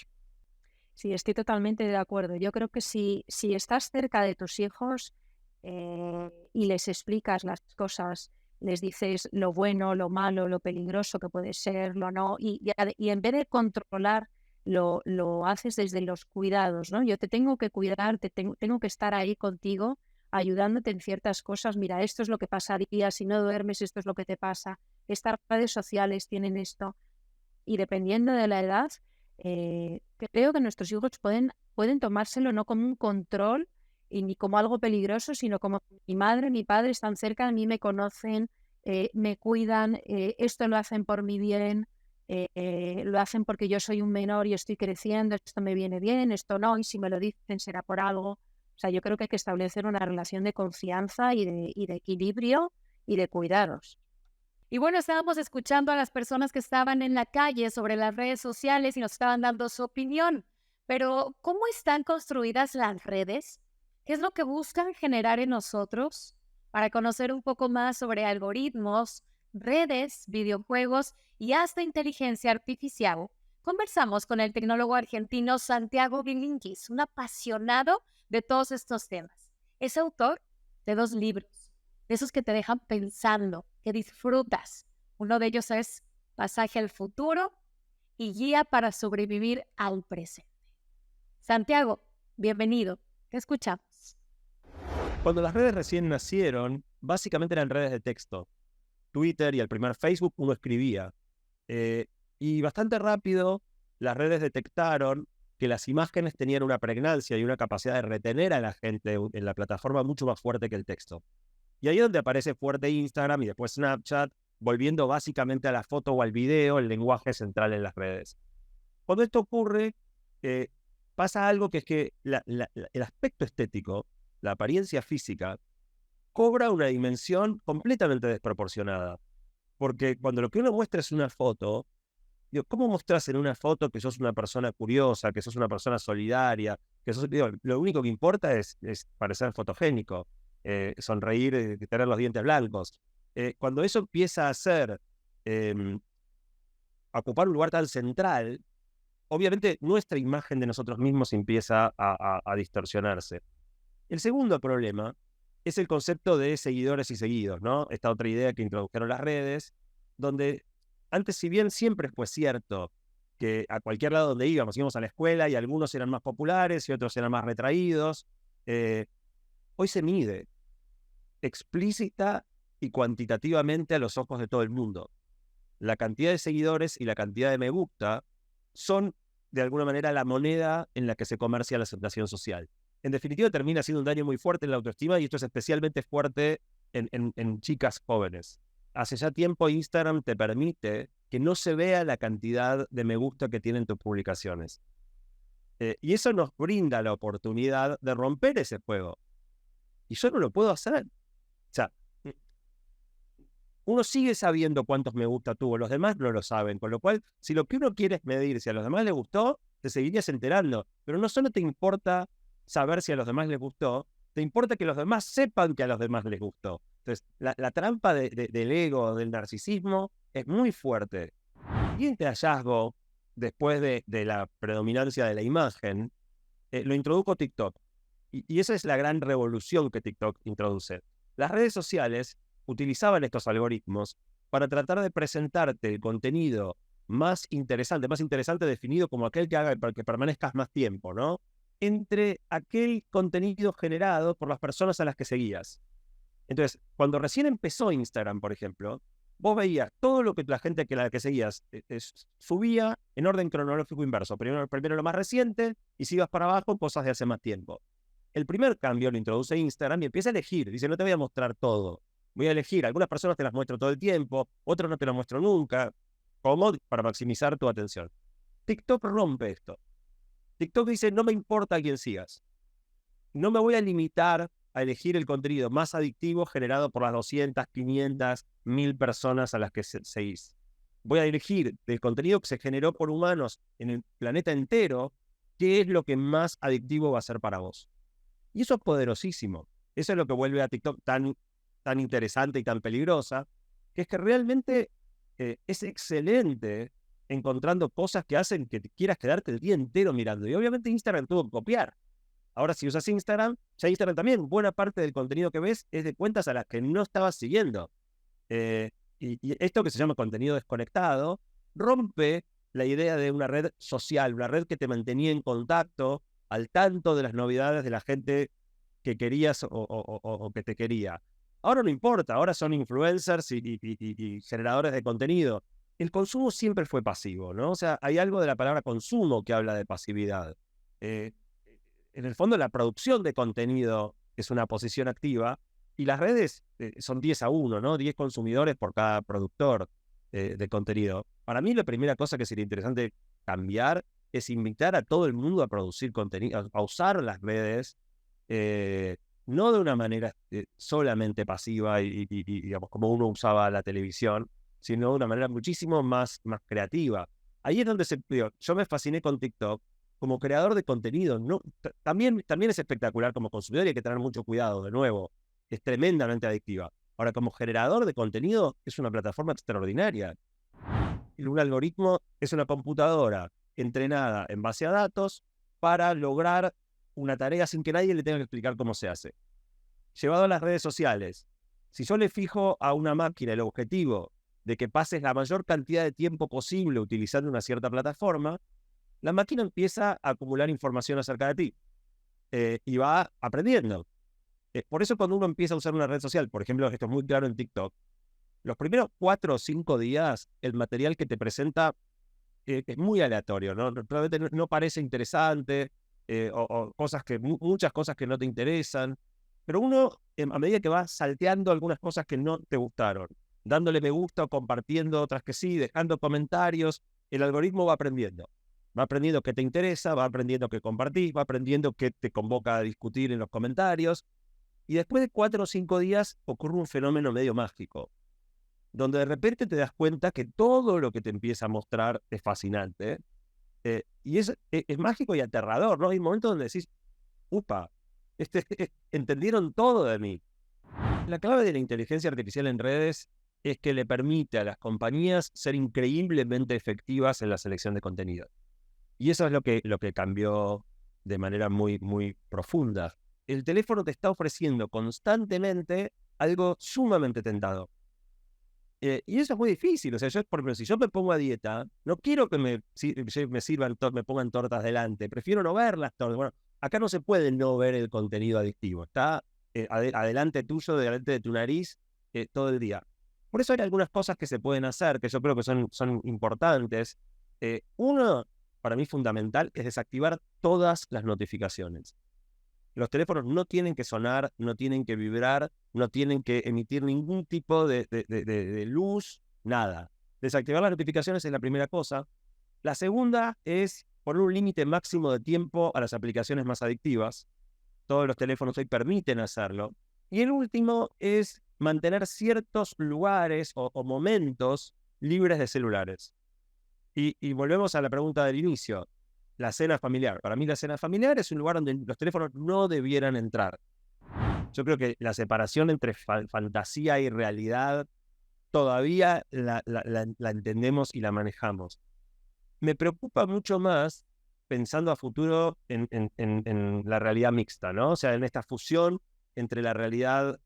Sí, estoy totalmente de acuerdo. Yo creo que si estás cerca de tus hijos y les explicas las cosas, les dices lo bueno, lo malo, lo peligroso que puede ser, lo no, y en vez de controlar, lo haces desde los cuidados, ¿no? Yo te tengo que cuidar, tengo que estar ahí contigo, ayudándote en ciertas cosas. Mira, esto es lo que pasaría si no duermes, esto es lo que te pasa. Estas redes sociales tienen esto. Y dependiendo de la edad, creo que nuestros hijos pueden tomárselo no como un control y ni como algo peligroso, sino como mi madre, mi padre están cerca de mí, me conocen, me cuidan, esto lo hacen por mi bien, lo hacen porque yo soy un menor y estoy creciendo, esto me viene bien, esto no, y si me lo dicen será por algo. O sea, yo creo que hay que establecer una relación de confianza y de equilibrio y de cuidados. Y bueno, estábamos escuchando a las personas que estaban en la calle sobre las redes sociales y nos estaban dando su opinión. Pero, ¿cómo están construidas las redes? ¿Qué es lo que buscan generar en nosotros? Para conocer un poco más sobre algoritmos, redes, videojuegos y hasta inteligencia artificial, conversamos con el tecnólogo argentino Santiago Bilinkis, un apasionado de todos estos temas. Es autor de 2 libros, de esos que te dejan pensando, que disfrutas. Uno de ellos es Pasaje al futuro y Guía para sobrevivir al presente. Santiago, bienvenido. Te escuchamos. Cuando las redes recién nacieron, básicamente eran redes de texto. Twitter y el primer Facebook uno escribía. Y bastante rápido las redes detectaron que las imágenes tenían una pregnancia y una capacidad de retener a la gente en la plataforma mucho más fuerte que el texto. Y ahí es donde aparece fuerte Instagram y después Snapchat, volviendo básicamente a la foto o al video, el lenguaje central en las redes. Cuando esto ocurre, pasa algo que es que el aspecto estético, la apariencia física, cobra una dimensión completamente desproporcionada. Porque cuando lo que uno muestra es una foto, ¿cómo mostrás en una foto que sos una persona curiosa, que sos una persona solidaria? Lo único que importa es parecer fotogénico. Sonreír, tener los dientes blancos. Cuando eso empieza a ocupar un lugar tan central, obviamente nuestra imagen de nosotros mismos empieza a distorsionarse. El segundo problema es el concepto de seguidores y seguidos, ¿no? Esta otra idea que introdujeron las redes, donde antes, si bien siempre fue cierto que a cualquier lado donde íbamos a la escuela y algunos eran más populares y otros eran más retraídos, hoy se mide explícita y cuantitativamente a los ojos de todo el mundo. La cantidad de seguidores y la cantidad de me gusta son, de alguna manera, la moneda en la que se comercia la aceptación social. En definitiva, termina siendo un daño muy fuerte en la autoestima y esto es especialmente fuerte en chicas jóvenes. Hace ya tiempo Instagram te permite que no se vea la cantidad de me gusta que tienen tus publicaciones. Y eso nos brinda la oportunidad de romper ese juego. Y yo no lo puedo hacer. O sea, uno sigue sabiendo cuántos me gusta tuvo, los demás no lo saben, con lo cual, si lo que uno quiere es medir si a los demás les gustó, te seguirías enterando, pero no solo te importa saber si a los demás les gustó, te importa que los demás sepan que a los demás les gustó. Entonces, la trampa del ego, del narcisismo, es muy fuerte. Y este hallazgo, después de la predominancia de la imagen, lo introdujo TikTok. Y esa es la gran revolución que TikTok introduce. Las redes sociales utilizaban estos algoritmos para tratar de presentarte el contenido más interesante definido como aquel que haga que permanezcas más tiempo, ¿no? Entre aquel contenido generado por las personas a las que seguías. Entonces, cuando recién empezó Instagram, por ejemplo, vos veías todo lo que la gente a la que seguías subía en orden cronológico inverso. Primero lo más reciente y si ibas para abajo, cosas de hace más tiempo. El primer cambio lo introduce Instagram y empieza a elegir. Dice, no te voy a mostrar todo. Voy a elegir. Algunas personas te las muestro todo el tiempo, otras no te las muestro nunca. ¿Cómo? Para maximizar tu atención. TikTok rompe esto. TikTok dice, no me importa a quién sigas. No me voy a limitar a elegir el contenido más adictivo generado por las 200, 500, 1000 personas a las que seguís. voy a elegir del contenido que se generó por humanos en el planeta entero, qué es lo que más adictivo va a ser para vos. Y eso es poderosísimo. Eso es lo que vuelve a TikTok tan interesante y tan peligrosa, que es que realmente es excelente encontrando cosas que hacen que te quieras quedarte el día entero mirando. Y obviamente Instagram tuvo que copiar. Ahora, si usas Instagram, ya Instagram también, buena parte del contenido que ves es de cuentas a las que no estabas siguiendo. Y esto que se llama contenido desconectado rompe la idea de una red social, una red que te mantenía en contacto, al tanto de las novedades de la gente que querías o que te quería. Ahora no importa, ahora son influencers y generadores de contenido. El consumo siempre fue pasivo, ¿no? O sea, hay algo de la palabra consumo que habla de pasividad. En el fondo, la producción de contenido es una posición activa y las redes son 10-1, ¿no? 10 consumidores por cada productor de contenido. Para mí, la primera cosa que sería interesante cambiar es invitar a todo el mundo a producir contenido, a usar las redes, no de una manera solamente pasiva y digamos, como uno usaba la televisión, sino de una manera muchísimo más creativa. Ahí es donde yo me fasciné con TikTok como creador de contenido. ¿No? También es espectacular como consumidor y hay que tener mucho cuidado, de nuevo. Es tremendamente adictiva. Ahora, como generador de contenido, es una plataforma extraordinaria. Un algoritmo es una computadora entrenada en base a datos para lograr una tarea sin que nadie le tenga que explicar cómo se hace. Llevado a las redes sociales, si yo le fijo a una máquina el objetivo de que pases la mayor cantidad de tiempo posible utilizando una cierta plataforma, la máquina empieza a acumular información acerca de ti y va aprendiendo. Por eso cuando uno empieza a usar una red social, por ejemplo, esto es muy claro en TikTok, los primeros 4 o 5 días el material que te presenta es muy aleatorio, ¿no? Probablemente no parece interesante o muchas cosas que no te interesan, pero uno, a medida que va salteando algunas cosas que no te gustaron, dándole me gusta o compartiendo otras que sí, dejando comentarios, el algoritmo va aprendiendo. Va aprendiendo qué te interesa, va aprendiendo qué compartís, va aprendiendo qué te convoca a discutir en los comentarios. Y después de 4 o 5 días ocurre un fenómeno medio mágico, donde de repente te das cuenta que todo lo que te empieza a mostrar es fascinante. Y es mágico y aterrador, ¿no? Hay momentos donde decís, upa, entendieron todo de mí. La clave de la inteligencia artificial en redes es que le permite a las compañías ser increíblemente efectivas en la selección de contenido. Y eso es lo que cambió de manera muy, muy profunda. El teléfono te está ofreciendo constantemente algo sumamente tentador. Y eso es muy difícil. O sea, por ejemplo, si yo me pongo a dieta, no quiero que me pongan tortas delante. Prefiero no ver las tortas. Bueno, acá no se puede no ver el contenido adictivo. Está adelante tuyo, delante de tu nariz, todo el día. Por eso hay algunas cosas que se pueden hacer, que yo creo que son importantes. Uno, para mí fundamental, es desactivar todas las notificaciones. Los teléfonos no tienen que sonar, no tienen que vibrar, no tienen que emitir ningún tipo de luz, nada. Desactivar las notificaciones es la primera cosa. La segunda es poner un límite máximo de tiempo a las aplicaciones más adictivas. Todos los teléfonos hoy permiten hacerlo. Y el último es mantener ciertos lugares o momentos libres de celulares. Y volvemos a la pregunta del inicio. La cena familiar. Para mí la cena familiar es un lugar donde los teléfonos no debieran entrar. Yo creo que la separación entre fantasía y realidad todavía la entendemos y la manejamos. Me preocupa mucho más pensando a futuro en la realidad mixta, ¿no? O sea, en esta fusión entre la realidad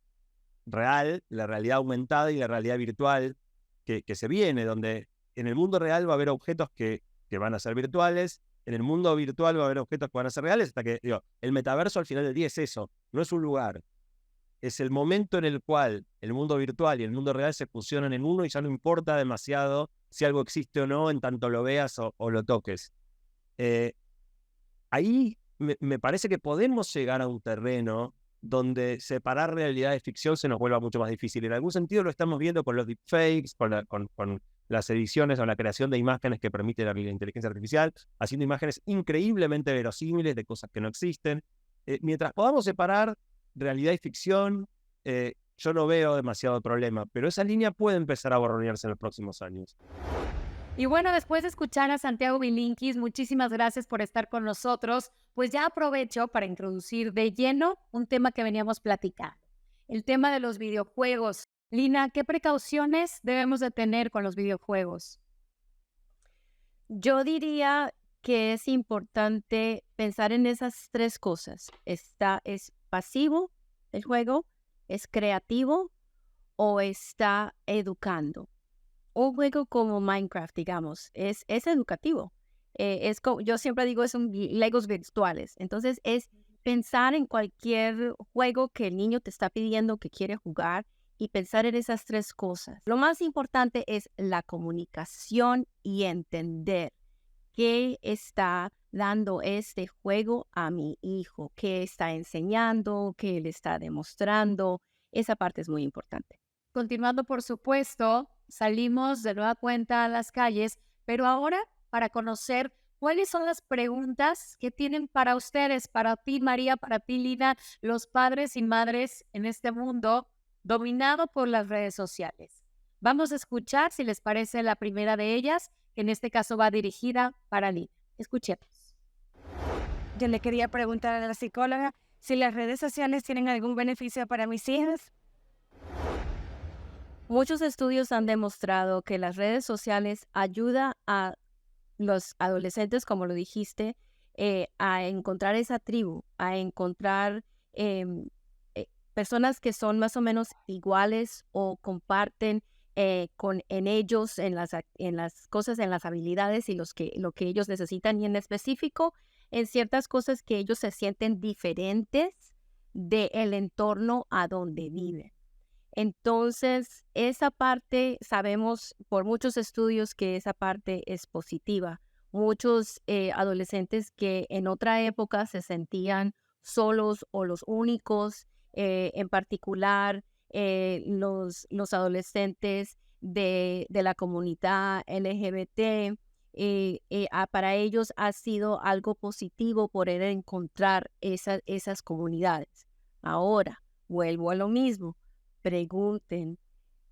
real, la realidad aumentada y la realidad virtual que se viene, donde en el mundo real va a haber objetos que van a ser virtuales. En el mundo virtual va a haber objetos que van a ser reales, hasta que, el metaverso al final del día es eso, no es un lugar. Es el momento en el cual el mundo virtual y el mundo real se fusionan en uno y ya no importa demasiado si algo existe o no en tanto lo veas o lo toques. Ahí me parece que podemos llegar a un terreno donde separar realidad de ficción se nos vuelva mucho más difícil. En algún sentido lo estamos viendo con los deepfakes, con las ediciones o la creación de imágenes que permite la inteligencia artificial, haciendo imágenes increíblemente verosímiles de cosas que no existen. Mientras podamos separar realidad y ficción, yo no veo demasiado problema, pero esa línea puede empezar a borronearse en los próximos años. Y bueno, después de escuchar a Santiago Bilinkis, muchísimas gracias por estar con nosotros. Pues ya aprovecho para introducir de lleno un tema que veníamos platicando, el tema de los videojuegos. Lina, ¿qué precauciones debemos de tener con los videojuegos? Yo diría que es importante pensar en esas tres cosas. ¿Es pasivo el juego? ¿Es creativo? ¿O está educando? Un juego como Minecraft, digamos, es educativo. Yo siempre digo, son Legos virtuales. Entonces, es pensar en cualquier juego que el niño te está pidiendo que quiere jugar y pensar en esas tres cosas. Lo más importante es la comunicación y entender qué está dando este juego a mi hijo, qué está enseñando, qué le está demostrando. Esa parte es muy importante. Continuando, por supuesto, salimos de nueva cuenta a las calles, pero ahora para conocer cuáles son las preguntas que tienen para ustedes, para ti, María, para ti, Lina, los padres y madres en este mundo dominado por las redes sociales. Vamos a escuchar, si les parece, la primera de ellas, que en este caso va dirigida para Lina. Escuchemos. Yo le quería preguntar a la psicóloga si las redes sociales tienen algún beneficio para mis hijas. Muchos estudios han demostrado que las redes sociales ayudan a los adolescentes, como lo dijiste, a encontrar esa tribu, a encontrar personas que son más o menos iguales o comparten en ellos, en las cosas, en las habilidades y lo que ellos necesitan, y en específico en ciertas cosas que ellos se sienten diferentes del entorno a donde viven. Entonces, esa parte, sabemos por muchos estudios que esa parte es positiva. Muchos adolescentes que en otra época se sentían solos o los únicos, en particular los adolescentes de la comunidad LGBT, para ellos ha sido algo positivo poder encontrar esas comunidades. Ahora, vuelvo a lo mismo. Pregunten,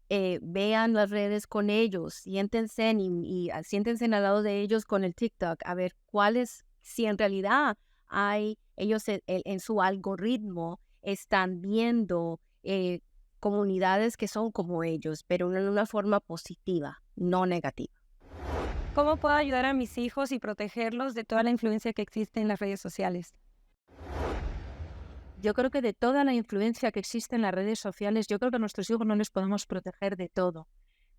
vean las redes con ellos, siéntense siéntense al lado de ellos con el TikTok, a ver si en realidad ellos en su algoritmo están viendo comunidades que son como ellos, pero en una forma positiva, no negativa. ¿Cómo puedo ayudar a mis hijos y protegerlos de toda la influencia que existe en las redes sociales? Yo creo que de toda la influencia que existe en las redes sociales, yo creo que a nuestros hijos no les podemos proteger de todo.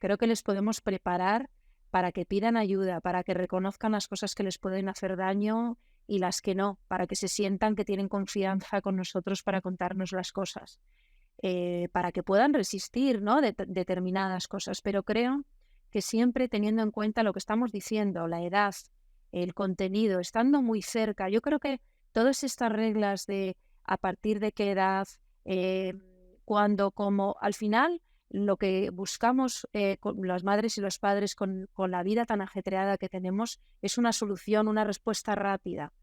Creo que les podemos preparar para que pidan ayuda, para que reconozcan las cosas que les pueden hacer daño y las que no, para que se sientan que tienen confianza con nosotros para contarnos las cosas, para que puedan resistir, ¿no?, determinadas cosas. Pero creo que siempre teniendo en cuenta lo que estamos diciendo, la edad, el contenido, estando muy cerca. Yo creo que todas estas reglas de a partir de qué edad, cuándo, cómo, al final lo que buscamos con las madres y los padres con la vida tan ajetreada que tenemos es una solución, una respuesta rápida.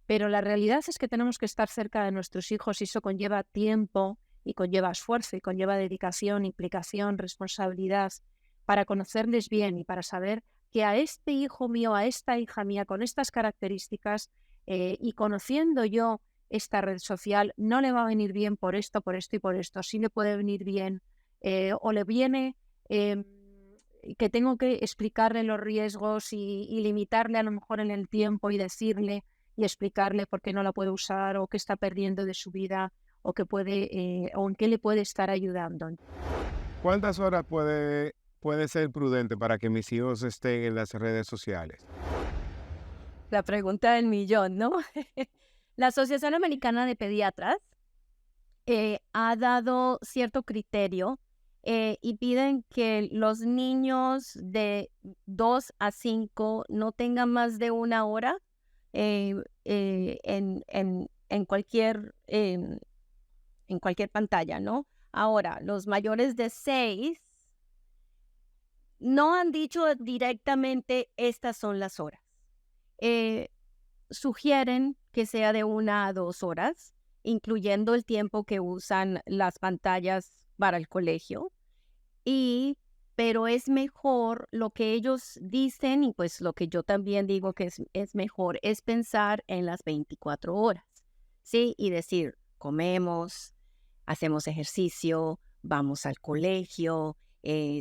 Pero la realidad es que tenemos que estar cerca de nuestros hijos y eso conlleva tiempo y conlleva esfuerzo y conlleva dedicación, implicación, responsabilidad para conocerles bien y para saber que a este hijo mío, a esta hija mía con estas características y conociendo yo esta red social no le va a venir bien por esto y por esto. Sí le puede venir bien o le viene que tengo que explicarle los riesgos y limitarle a lo mejor en el tiempo y decirle y explicarle por qué no la puede usar o qué está perdiendo de su vida o qué puede o en qué le puede estar ayudando. ¿Cuántas horas puede ser prudente para que mis hijos estén en las redes sociales? La pregunta del millón, ¿no? La Asociación Americana de Pediatras ha dado cierto criterio y piden que los niños de 2 a 5 no tengan más de 1 hora en cualquier pantalla, ¿no? Ahora, los mayores de 6 no han dicho directamente estas son las horas. Sugieren que sea de 1 a 2 horas, incluyendo el tiempo que usan las pantallas para el colegio, pero es mejor lo que ellos dicen y pues lo que yo también digo que es mejor es pensar en las 24 horas, ¿sí? Y decir, comemos, hacemos ejercicio, vamos al colegio,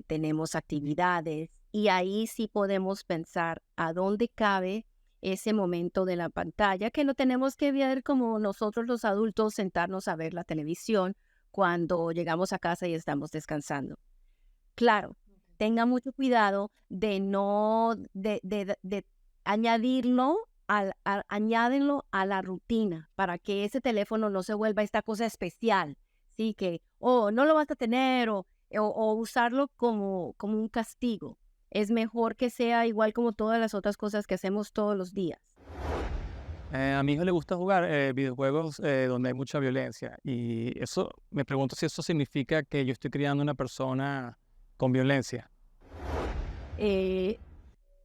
tenemos actividades y ahí sí podemos pensar a dónde cabe ese momento de la pantalla, que no tenemos que ver como nosotros los adultos sentarnos a ver la televisión cuando llegamos a casa y estamos descansando. Claro, tenga mucho cuidado de no, de añadirlo añádenlo a la rutina para que ese teléfono no se vuelva esta cosa especial, ¿sí? Que, no lo vas a tener o usarlo como un castigo. Es mejor que sea igual como todas las otras cosas que hacemos todos los días. A mi hijo le gusta jugar videojuegos donde hay mucha violencia y eso, me pregunto si eso significa que yo estoy criando una persona con violencia.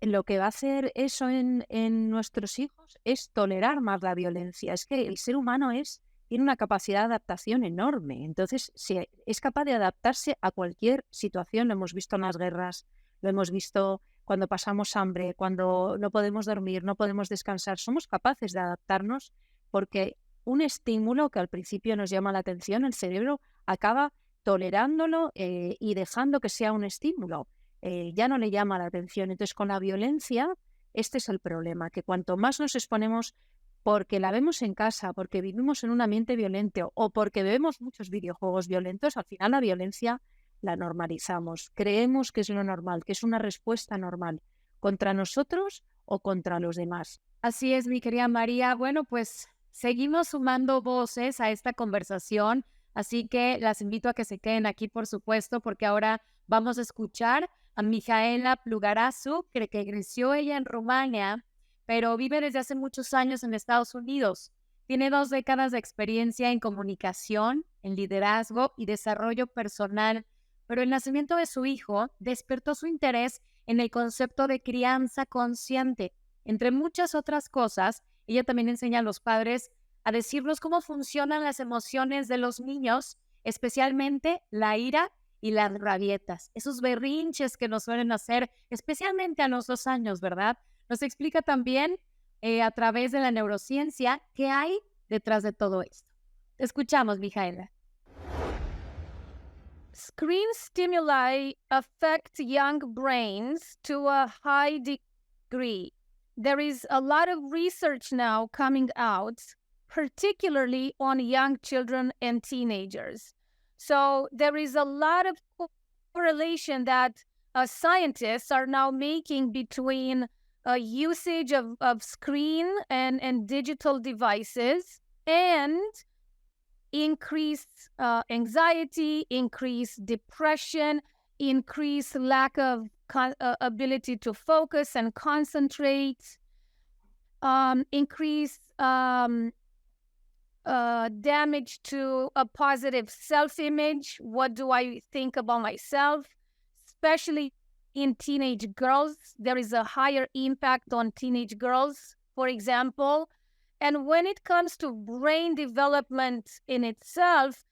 Lo que va a hacer eso en nuestros hijos es tolerar más la violencia. Es que el ser humano tiene una capacidad de adaptación enorme. Entonces, si es capaz de adaptarse a cualquier situación. Lo hemos visto en las guerras, lo hemos visto cuando pasamos hambre, cuando no podemos dormir, no podemos descansar. Somos capaces de adaptarnos porque un estímulo que al principio nos llama la atención, el cerebro acaba tolerándolo y dejando que sea un estímulo. Ya no le llama la atención. Entonces, con la violencia, este es el problema, que cuanto más nos exponemos porque la vemos en casa, porque vivimos en un ambiente violento o porque vemos muchos videojuegos violentos, al final la violencia la normalizamos. Creemos que es lo normal, que es una respuesta normal contra nosotros o contra los demás. Así es, mi querida María. Bueno, pues seguimos sumando voces a esta conversación, así que las invito a que se queden aquí, por supuesto, porque ahora vamos a escuchar a Mihaela Plugarazu, que creció ella en Rumania, pero vive desde hace muchos años en Estados Unidos. Tiene 2 décadas de experiencia en comunicación, en liderazgo y desarrollo personal, pero el nacimiento de su hijo despertó su interés en el concepto de crianza consciente. Entre muchas otras cosas, ella también enseña a los padres a decirnos cómo funcionan las emociones de los niños, especialmente la ira y las rabietas, esos berrinches que nos suelen hacer, especialmente a los 2 años, ¿verdad? Nos explica también a través de la neurociencia qué hay detrás de todo esto. Te escuchamos, Mihaela. Screen stimuli affect young brains to a high degree. There is a lot of research now coming out, particularly on young children and teenagers. So there is a lot of correlation that scientists are now making between usage of screen and digital devices and increased anxiety, increased depression, increased lack of ability to focus and concentrate, increased damage to a positive self-image. What do I think about myself? Especially in teenage girls, there is a higher impact on teenage girls, for example. And when it comes to brain development in itself,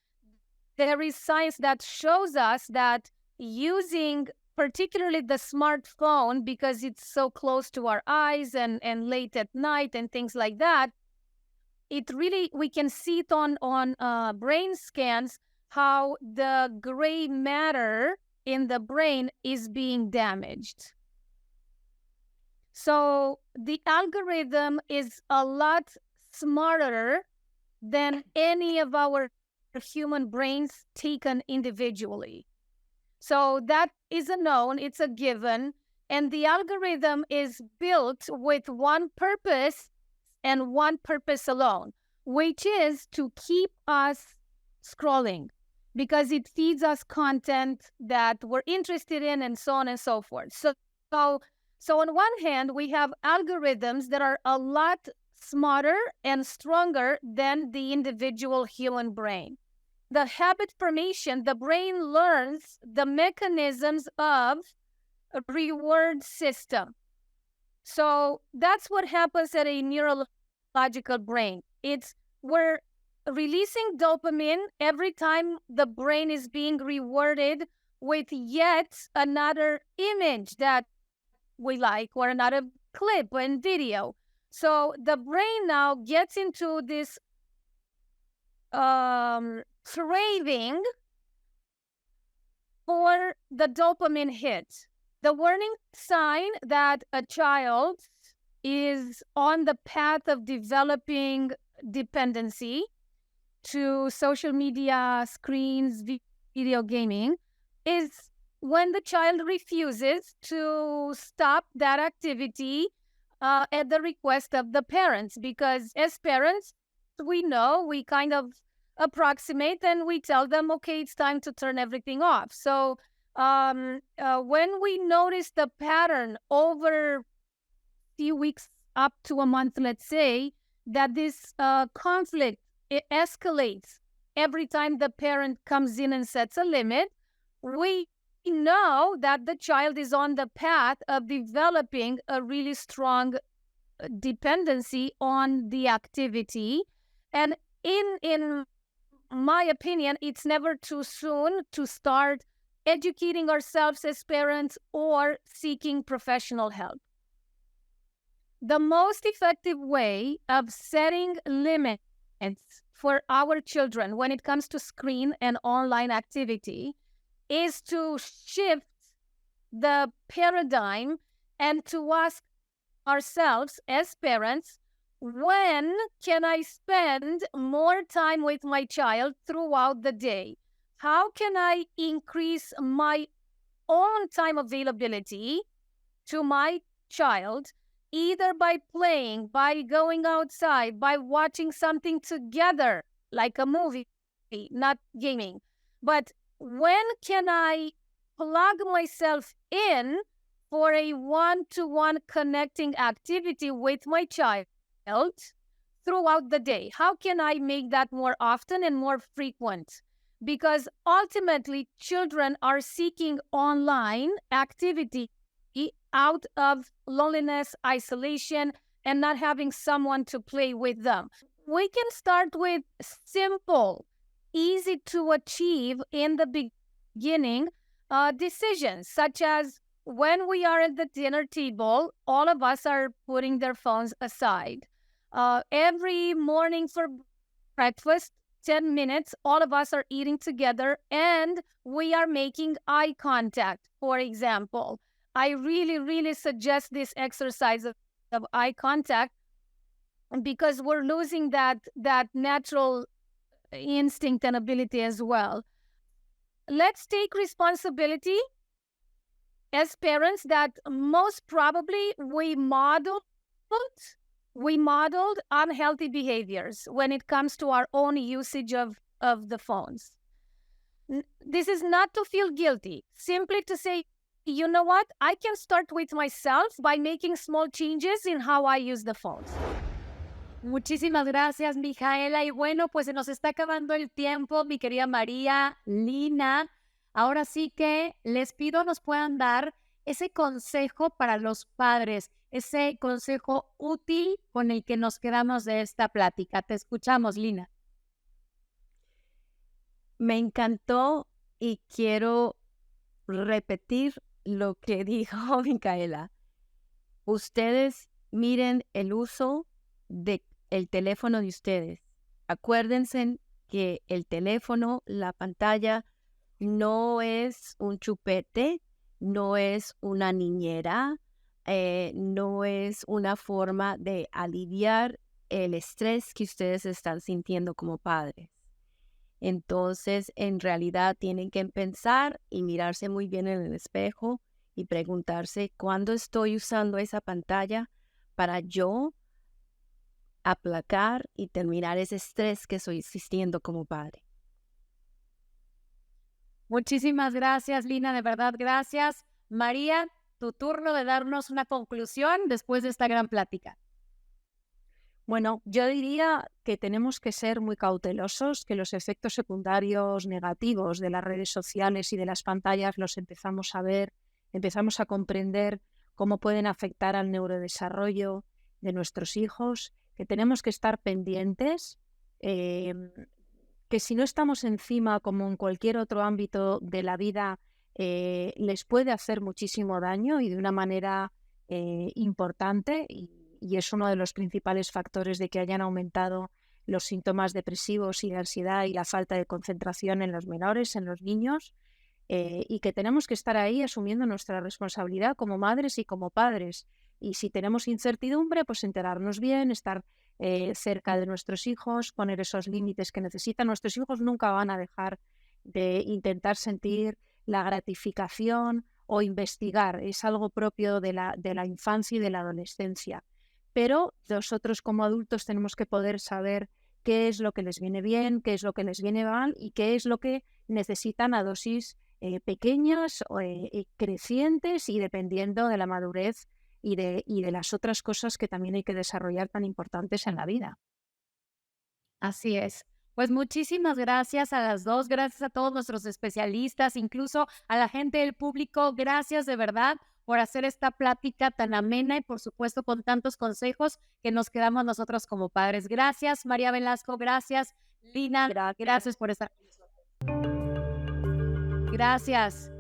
there is science that shows us that using particularly the smartphone, because it's so close to our eyes and late at night and things like that, we can see it on brain scans how the gray matter in the brain is being damaged. So the algorithm is a lot smarter than any of our human brains taken individually. So that is a known, it's a given, and the algorithm is built with one purpose and one purpose alone, which is to keep us scrolling because it feeds us content that we're interested in and so on and so forth. So on one hand, we have algorithms that are a lot smarter and stronger than the individual human brain. The habit formation, the brain learns the mechanisms of a reward system. So that's what happens at a neurological brain. It's where releasing dopamine every time the brain is being rewarded with yet another image that we like or another clip and video. So the brain now gets into this craving for the dopamine hit. The warning sign that a child is on the path of developing dependency to social media, screens, video gaming is when the child refuses to stop that activity at the request of the parents. Because as parents, we know, we kind of approximate and we tell them, okay, it's time to turn everything off. So when we notice the pattern over a few weeks up to a month, let's say, that this conflict, it escalates every time the parent comes in and sets a limit, we know that the child is on the path of developing a really strong dependency on the activity. And in my opinion, it's never too soon to start educating ourselves as parents or seeking professional help. The most effective way of setting limits for our children when it comes to screen and online activity is to shift the paradigm and to ask ourselves as parents, when can I spend more time with my child throughout the day? How can I increase my own time availability to my child, either by playing, by going outside, by watching something together, like a movie, not gaming, but when can I plug myself in for a one-to-one connecting activity with my child throughout the day? How can I make that more often and more frequent? Because ultimately, children are seeking online activity out of loneliness, isolation, and not having someone to play with them. We can start with simple, easy to achieve in the beginning decisions, such as when we are at the dinner table, all of us are putting their phones aside. Every morning for breakfast, 10 minutes, all of us are eating together and we are making eye contact, for example. I really, really suggest this exercise of eye contact because we're losing that natural instinct and ability as well. Let's take responsibility as parents that most probably we modeled unhealthy behaviors when it comes to our own usage of the phones. This is not to feel guilty, simply to say, you know what, I can start with myself by making small changes in how I use the phones. Muchísimas gracias, Mijaela. Y bueno, pues se nos está acabando el tiempo, mi querida María, Lina. Ahora sí que les pido nos puedan dar ese consejo para los padres, ese consejo útil con el que nos quedamos de esta plática. Te escuchamos, Lina. Me encantó y quiero repetir lo que dijo Micaela. Ustedes miren el uso del teléfono de ustedes. Acuérdense que el teléfono, la pantalla, no es un chupete, no es una niñera, no es una forma de aliviar el estrés que ustedes están sintiendo como padres. Entonces, en realidad tienen que pensar y mirarse muy bien en el espejo y preguntarse cuándo estoy usando esa pantalla para yo aplacar y terminar ese estrés que estoy sintiendo como padre. Muchísimas gracias, Lina, de verdad, gracias. María, tu turno de darnos una conclusión después de esta gran plática. Bueno, yo diría que tenemos que ser muy cautelosos, que los efectos secundarios negativos de las redes sociales y de las pantallas los empezamos a ver, empezamos a comprender cómo pueden afectar al neurodesarrollo de nuestros hijos, que tenemos que estar pendientes que si no estamos encima, como en cualquier otro ámbito de la vida, les puede hacer muchísimo daño y de una manera importante, y es uno de los principales factores de que hayan aumentado los síntomas depresivos y de ansiedad y la falta de concentración en los menores, en los niños, y que tenemos que estar ahí asumiendo nuestra responsabilidad como madres y como padres. Y si tenemos incertidumbre, pues enterarnos bien, estar cerca de nuestros hijos, poner esos límites que necesitan. Nuestros hijos nunca van a dejar de intentar sentir la gratificación o investigar. Es algo propio de la infancia y de la adolescencia. Pero nosotros como adultos tenemos que poder saber qué es lo que les viene bien, qué es lo que les viene mal y qué es lo que necesitan a dosis pequeñas, crecientes y dependiendo de la madurez y de las otras cosas que también hay que desarrollar tan importantes en la vida. Así es. Pues muchísimas gracias a las dos, gracias a todos nuestros especialistas, incluso a la gente del público. Gracias de verdad por hacer esta plática tan amena y por supuesto con tantos consejos que nos quedamos nosotros como padres. Gracias, María Velasco, gracias, Lina, gracias por estar con nosotros. Gracias.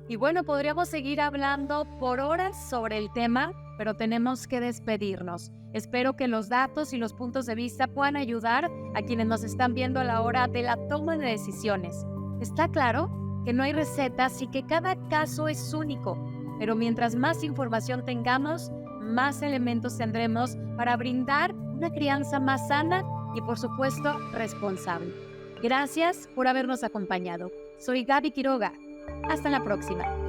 Y bueno, podríamos seguir hablando por horas sobre el tema, pero tenemos que despedirnos. Espero que los datos y los puntos de vista puedan ayudar a quienes nos están viendo a la hora de la toma de decisiones. Está claro que no hay recetas y que cada caso es único, pero mientras más información tengamos, más elementos tendremos para brindar una crianza más sana y, por supuesto, responsable. Gracias por habernos acompañado. Soy Gaby Quiroga. Hasta la próxima.